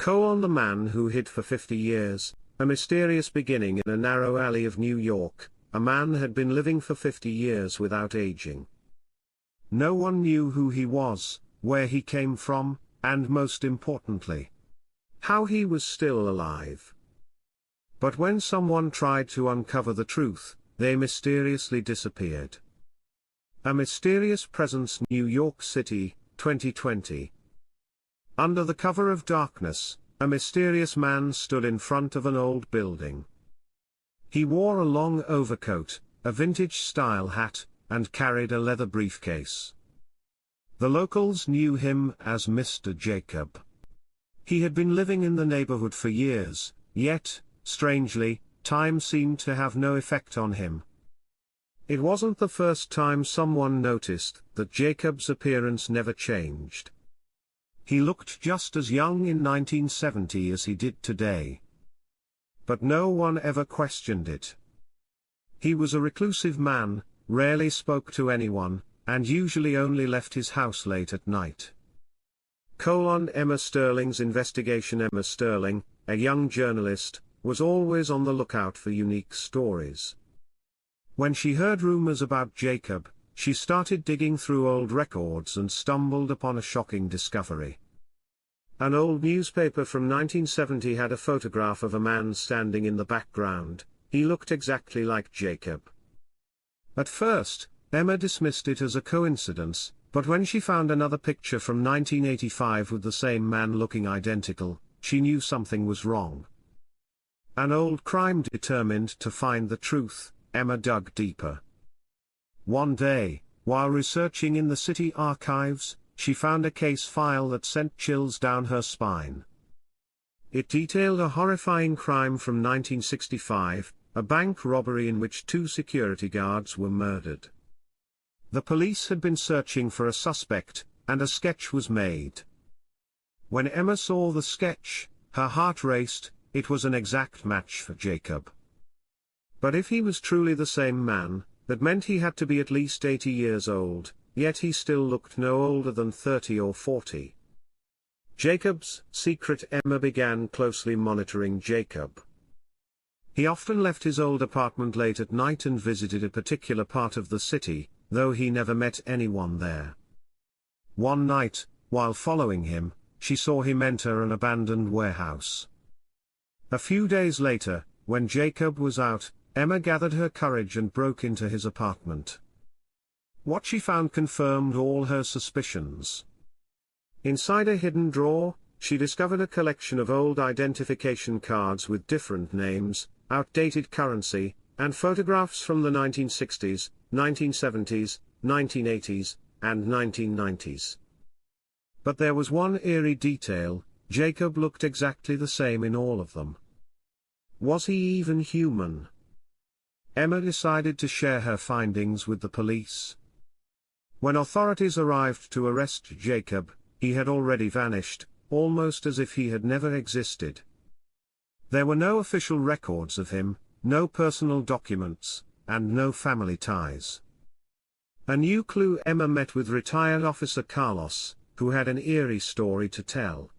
The man who hid for 50 years, a mysterious beginning in a narrow alley of New York. A man had been living for 50 years without aging. No one knew who he was, where he came from, and most importantly, how he was still alive. But when someone tried to uncover the truth, they mysteriously disappeared. A Mysterious Presence, New York City, 2020. Under the cover of darkness, a mysterious man stood in front of an old building. He wore a long overcoat, a vintage-style hat, and carried a leather briefcase. The locals knew him as Mr. Jacob. He had been living in the neighborhood for years, yet, strangely, time seemed to have no effect on him. It wasn't the first time someone noticed that Jacob's appearance never changed. He looked just as young in 1970 as he did today. But no one ever questioned it. He was a reclusive man, rarely spoke to anyone, and usually only left his house late at night. Emma Sterling's investigation. Emma Sterling, a young journalist, was always on the lookout for unique stories. When she heard rumors about Jacob, she started digging through old records and stumbled upon a shocking discovery. An old newspaper from 1970 had a photograph of a man standing in the background. He looked exactly like Jacob. At first, Emma dismissed it as a coincidence, but when she found another picture from 1985 with the same man looking identical, she knew something was wrong. An old crime. Determined to find the truth, Emma dug deeper. One day, while researching in the city archives, she found a case file that sent chills down her spine. It detailed a horrifying crime from 1965, a bank robbery in which 2 security guards were murdered. The police had been searching for a suspect, and a sketch was made. When Emma saw the sketch, her heart raced. It was an exact match for Jacob. But if he was truly the same man, that meant he had to be at least 80 years old, yet he still looked no older than 30 or 40. Jacob's secret. Emma began closely monitoring Jacob. He often left his old apartment late at night and visited a particular part of the city, though he never met anyone there. One night, while following him, she saw him enter an abandoned warehouse. A few days later, when Jacob was out, Emma gathered her courage and broke into his apartment. What she found confirmed all her suspicions. Inside a hidden drawer, she discovered a collection of old identification cards with different names, outdated currency, and photographs from the 1960s, 1970s, 1980s, and 1990s. But there was one eerie detail: Jacob looked exactly the same in all of them. Was he even human? Emma decided to share her findings with the police. When authorities arrived to arrest Jacob, he had already vanished, almost as if he had never existed. There were no official records of him, no personal documents, and no family ties. A new clue. Emma met with retired officer Carlos, who had an eerie story to tell.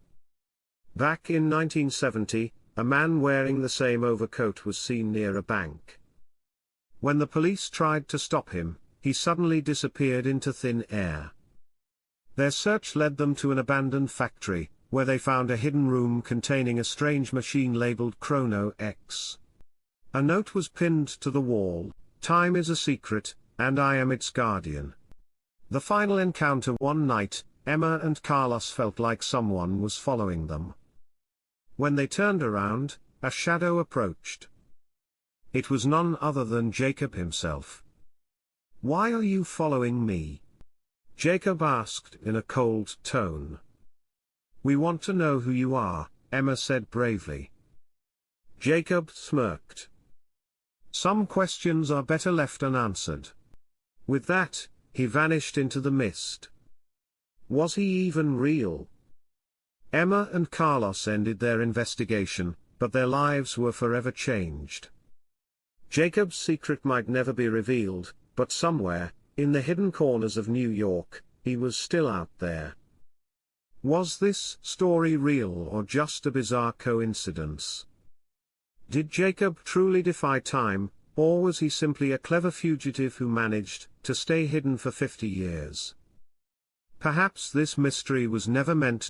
Back in 1970, a man wearing the same overcoat was seen near a bank. When the police tried to stop him, he suddenly disappeared into thin air. Their search led them to an abandoned factory, where they found a hidden room containing a strange machine labeled Chrono X. A note was pinned to the wall: "Time is a secret, and I am its guardian." The final encounter. One night, Emma and Carlos felt like someone was following them. When they turned around, a shadow approached. It was none other than Jacob himself. "Why are you following me?" Jacob asked in a cold tone. "We want to know who you are," Emma said bravely. Jacob smirked. "Some questions are better left unanswered." With that, he vanished into the mist. Was he even real? Emma and Carlos ended their investigation, but their lives were forever changed. Jacob's secret might never be revealed, but somewhere, in the hidden corners of New York, he was still out there. Was this story real or just a bizarre coincidence? Did Jacob truly defy time, or was he simply a clever fugitive who managed to stay hidden for 50 years? Perhaps this mystery was never meant